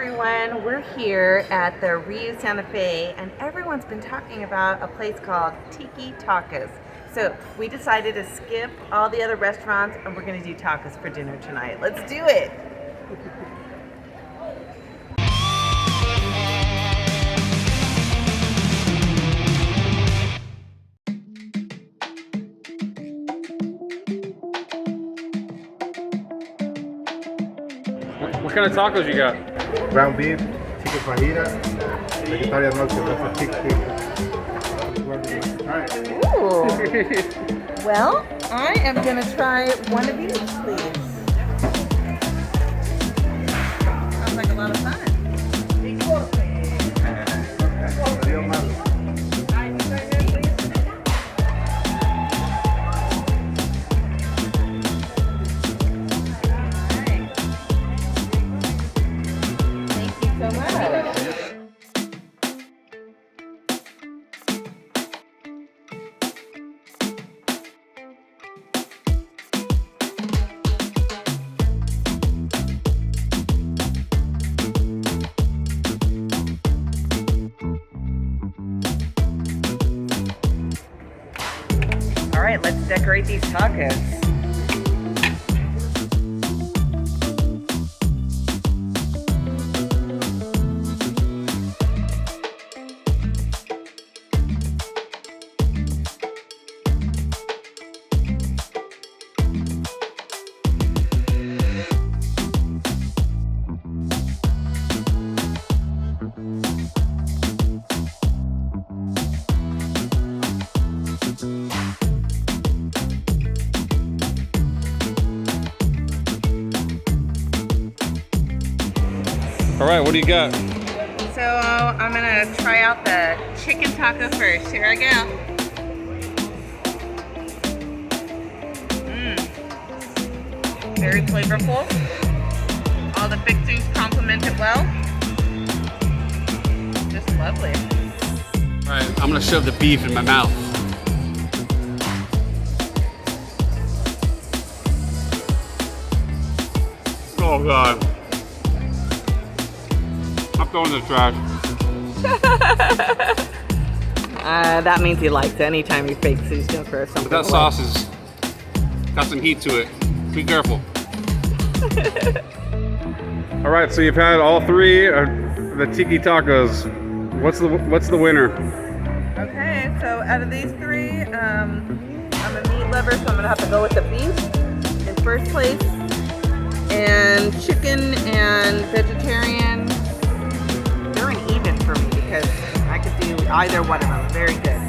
everyone. We're here at the Riu Santa Fe and everyone's been talking about a place called Tiki Tacos. So we decided to skip all the other restaurants and we're gonna do tacos for dinner tonight. Let's do it. What kind of tacos you got? Ground beef, chicken fajita, vegetarian option, that's a chicken. Alright. Ooh. Well, I am gonna try one of these, please. Sounds like a lot of fun. All right, let's decorate these tacos. All right, what do you got? So I'm gonna try out the chicken taco first. Here I go. Very flavorful. All the fixings complement it well. Just lovely. All right, I'm gonna shove the beef in my mouth. Oh God. I'm throwing the trash. That means he likes it. Anytime he fakes, he's gonna throw something But that away. sauce has got some heat to it. Be careful. All right, so you've had all three of the Tiki Tacos. What's the winner? Okay, so out of these three, I'm a meat lover, so I'm gonna have to go with the beef in first place. And chicken and vegetarian, they're an even for me because I could do either one of them. Very good.